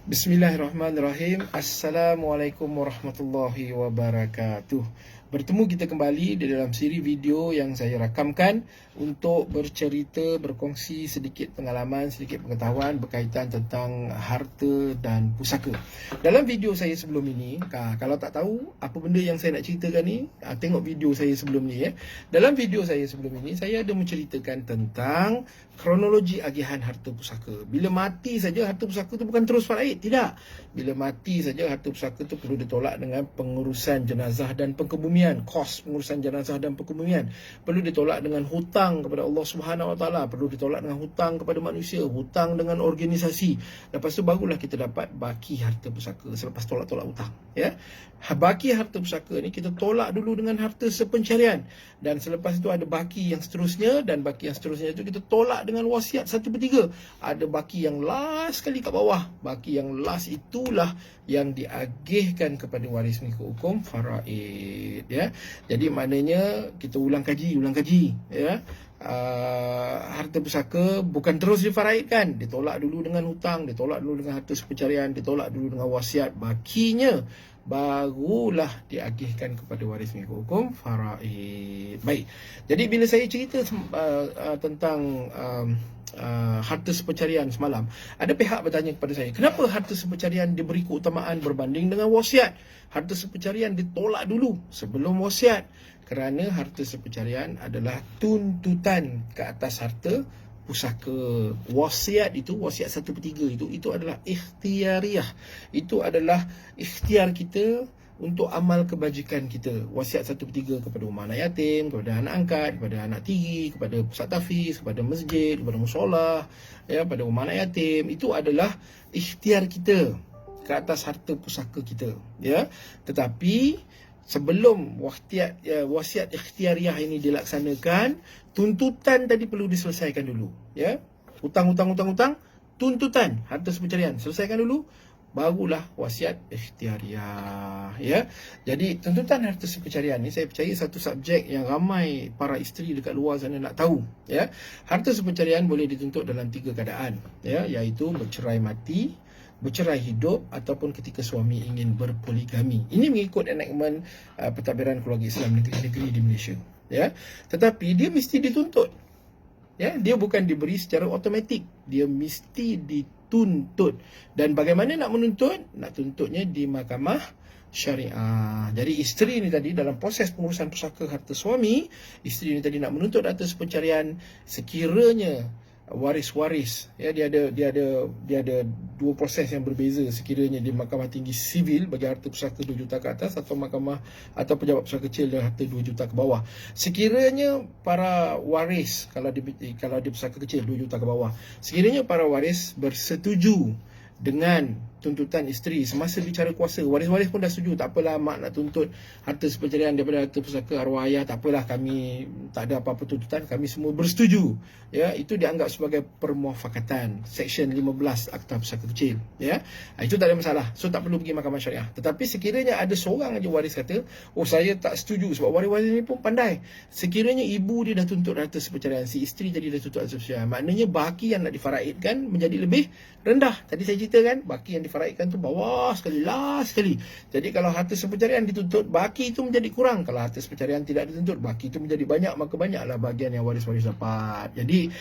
Bismillahirrahmanirrahim. Assalamualaikum warahmatullahi wabarakatuh. Bertemu kita kembali di dalam siri video yang saya rakamkan untuk bercerita, berkongsi sedikit pengalaman, sedikit pengetahuan berkaitan tentang harta dan pusaka. Dalam video saya sebelum ini, kalau tak tahu apa benda yang saya nak ceritakan ni, tengok video saya sebelum ni. Dalam video saya sebelum ini, saya ada menceritakan tentang kronologi agihan harta pusaka. Bila mati saja harta pusaka tu bukan terus faraid, tidak. Bila mati saja harta pusaka tu perlu ditolak dengan pengurusan jenazah dan pengkebumian, kos pengurusan jenazah dan pengkebumian. Perlu ditolak dengan hutang kepada Allah Subhanahu Wa Taala, perlu ditolak dengan hutang kepada manusia, hutang dengan organisasi. Lepas tu barulah kita dapat baki harta pusaka selepas tolak-tolak hutang, ya. Baki harta pusaka ni kita tolak dulu dengan harta sepencarian, dan selepas itu ada baki yang seterusnya, dan baki yang seterusnya itu kita tolak dengan wasiat 1/3. Ada baki yang last sekali kat bawah. Baki yang last itulah yang diagihkan kepada waris mengikut hukum faraid, ya. Jadi maknanya kita ulang kaji, ya. Harta pusaka bukan terus difaraidkan, ditolak dulu dengan hutang, ditolak dulu dengan harta sepencarian, ditolak dulu dengan wasiat. Bakinya barulah diagihkan kepada waris mengikut hukum faraid. Baik. Jadi bila saya cerita tentang harta sepencarian semalam, ada pihak bertanya kepada saya, kenapa harta sepencarian diberi keutamaan berbanding dengan wasiat? Harta sepencarian ditolak dulu sebelum wasiat, kerana harta sepencarian adalah tuntutan ke atas harta pusaka. Wasiat itu, wasiat 1/3 itu adalah ikhtiariah. Itu adalah ikhtiar kita untuk amal kebajikan kita. Wasiat 1/3 kepada rumah anak yatim, kepada anak angkat, kepada anak tiri, kepada pusat tahfiz, kepada masjid, kepada musolah, ya, pada rumah anak yatim. Itu adalah ikhtiar kita ke atas harta pusaka kita, ya. Tetapi sebelum wasiat ikhtiariah ini dilaksanakan, tuntutan tadi perlu diselesaikan dulu, ya. Hutang, tuntutan harta sepencarian selesaikan dulu, barulah wasiat ikhtiariah, ya. Jadi tuntutan harta sepencarian ni, saya percaya satu subjek yang ramai para isteri dekat luar sana nak tahu, ya. Harta sepencarian boleh dituntut dalam 3 keadaan, ya, iaitu bercerai mati, bercerai hidup, ataupun ketika suami ingin berpoligami. Ini mengikut enactment pentadbiran keluarga Islam negeri-negeri di Malaysia, ya. Tetapi dia mesti dituntut, ya. Dia bukan diberi secara automatik, dia mesti dituntut. Dan bagaimana nak menuntut? Nak tuntutnya di mahkamah syariah. Jadi isteri ni tadi dalam proses pengurusan pusaka harta suami, isteri ni tadi nak menuntut harta sepencarian, sekiranya waris-waris, ya, dia ada dua proses yang berbeza sekiranya di Mahkamah Tinggi Sivil bagi harta pusaka 2 juta ke atas, atau mahkamah atau pejabat pusaka kecil dan harta 2 juta ke bawah. Sekiranya para waris, kalau di pusaka kecil 2 juta ke bawah, sekiranya para waris bersetuju dengan tuntutan isteri semasa bicara kuasa, waris-waris pun dah setuju, tak apalah mak nak tuntut harta sepencarian daripada harta pusaka arwah ayah, tak apalah, kami tak ada apa-apa tuntutan, kami semua bersetuju, ya. Itu dianggap sebagai permuafakatan, Seksyen 15 Akta Pusaka Kecil, ya. Itu tak ada masalah, so tak perlu pergi mahkamah syariah. Tetapi sekiranya ada seorang aja waris kata, oh saya tak setuju, sebab waris-waris ni pun pandai, sekiranya ibu dia dah tuntut harta sepencarian, si isteri tadi dah tuntut harta sepencarian, maknanya baki yang nak difaraidkan menjadi lebih rendah. Tadi saya ceritakan, baki yang difaraidkan tu bawah sekali, last sekali. Jadi kalau harta sepencarian dituntut, baki itu menjadi kurang. Kalau harta sepencarian tidak dituntut, baki itu menjadi banyak, maka banyaklah bahagian yang waris-waris dapat. Jadi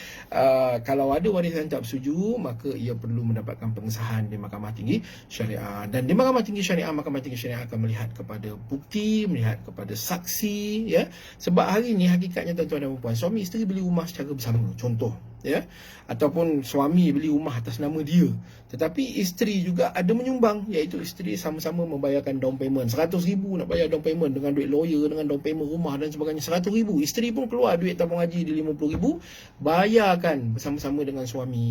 kalau ada waris yang tak bersetuju, maka ia perlu mendapatkan pengesahan di Mahkamah Tinggi Syariah. Dan di Mahkamah Tinggi Syariah, Mahkamah Tinggi Syariah akan melihat kepada bukti, melihat kepada saksi, ya. Sebab hari ni hakikatnya tuan-tuan dan puan, suami isteri beli rumah secara bersama, contoh, ya, ataupun suami beli rumah atas nama dia, tetapi isteri juga ada menyumbang, iaitu isteri sama-sama membayarkan down payment 100,000 nak bayar down payment dengan duit lawyer, dengan down payment rumah dan sebagainya 100,000. Isteri pun keluar duit tabung haji di 50,000, bayarkan bersama-sama dengan suami,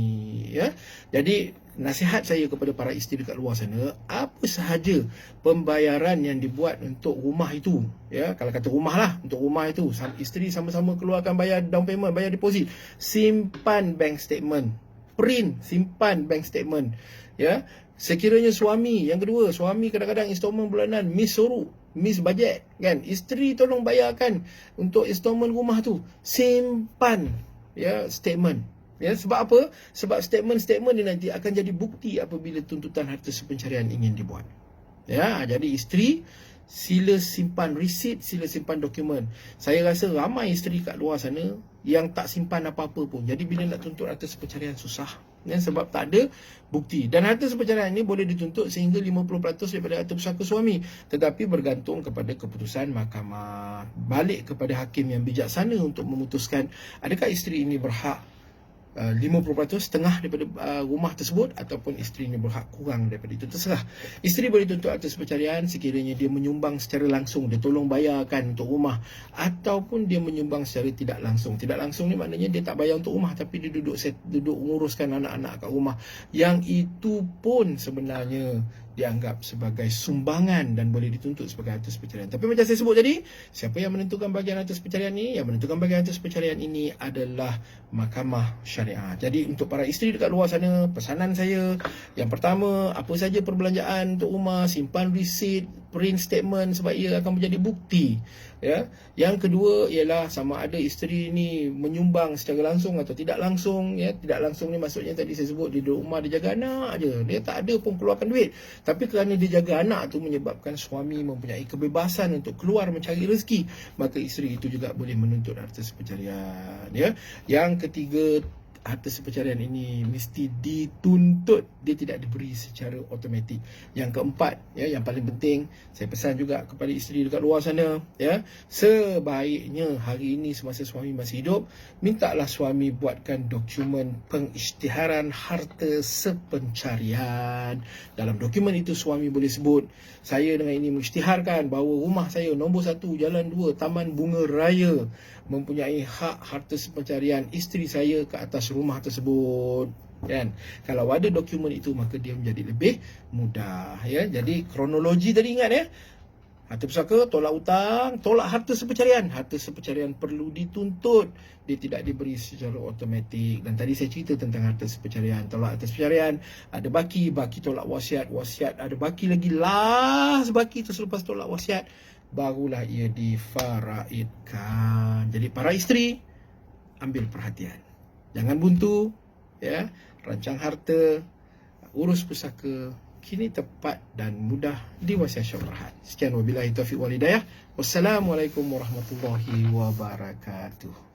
ya. Jadi nasihat saya kepada para isteri dekat luar sana, apa sahaja pembayaran yang dibuat untuk rumah itu, ya, kalau kata rumah lah, untuk rumah itu isteri sama-sama keluarkan bayar down payment, bayar deposit, simpan bank statement, print, simpan bank statement, ya. Sekiranya suami, yang kedua, suami kadang-kadang installment bulanan miss sorok, miss budget, kan, isteri tolong bayarkan untuk installment rumah tu, simpan, ya, statement, Ya, sebab apa? Sebab statement-statement ni nanti akan jadi bukti apabila tuntutan harta sepencarian ingin dibuat. Ya, jadi isteri sila simpan resit, sila simpan dokumen. Saya rasa ramai isteri kat luar sana yang tak simpan apa-apa pun. Jadi bila nak tuntut harta sepencarian susah. Ya, sebab tak ada bukti. Dan harta sepencarian ini boleh dituntut sehingga 50% daripada harta pusaka suami. Tetapi bergantung kepada keputusan mahkamah. Balik kepada hakim yang bijaksana untuk memutuskan adakah isteri ini berhak 50% setengah daripada rumah tersebut ataupun isteri ini berhak kurang daripada itu, terserah. Isteri boleh tuntut harta sepencarian sekiranya dia menyumbang secara langsung, dia tolong bayarkan untuk rumah, ataupun dia menyumbang secara tidak langsung. Tidak langsung ni maknanya dia tak bayar untuk rumah tapi dia duduk menguruskan anak-anak kat rumah. Yang itu pun sebenarnya dianggap sebagai sumbangan dan boleh dituntut sebagai harta sepencarian. Tapi macam saya sebut tadi, siapa yang menentukan bahagian harta sepencarian ini? Yang menentukan bahagian harta sepencarian ini adalah mahkamah syariah. Jadi untuk para isteri dekat luar sana, pesanan saya yang pertama, apa saja perbelanjaan untuk rumah, simpan resit, print statement sebab ia akan menjadi bukti. Ya. Yang kedua ialah sama ada isteri ni menyumbang secara langsung atau tidak langsung. Ya. Tidak langsung ni maksudnya tadi saya sebut dia duduk rumah, dia jaga anak je, dia tak ada pun keluarkan duit. Tapi kerana dia jaga anak tu menyebabkan suami mempunyai kebebasan untuk keluar mencari rezeki, maka isteri itu juga boleh menuntut harta sepencarian. Ya. Yang ketiga, harta sepencarian ini mesti dituntut, dia tidak diberi secara automatik. Yang keempat, ya, yang paling penting, saya pesan juga kepada isteri dekat luar sana, ya, sebaiknya hari ini semasa suami masih hidup, mintalah suami buatkan dokumen pengisytiharan harta sepencarian. Dalam dokumen itu suami boleh sebut, saya dengan ini mengisytiharkan bahawa rumah saya nombor 1, Jalan 2, Taman Bunga Raya mempunyai hak harta sepencarian isteri saya ke atas rumah tersebut. Kan? Kalau ada dokumen itu maka dia menjadi lebih mudah. Ya? Jadi kronologi tadi ingat ya. Harta pusaka, tolak hutang, tolak harta sepencarian. Harta sepencarian perlu dituntut. Dia tidak diberi secara automatik. Dan tadi saya cerita tentang harta sepencarian. Tolak harta sepencarian, ada baki tolak wasiat. Wasiat ada baki lagi, last baki tu selepas tolak wasiat, barulah ia difaraidkan. Jadi para isteri, ambil perhatian. Jangan buntu, ya. Rancang harta, urus pusaka, kini tepat dan mudah diwasiat syarahat. Sekian wabillahi taufiq wal hidayah. Wassalamualaikum warahmatullahi wabarakatuh.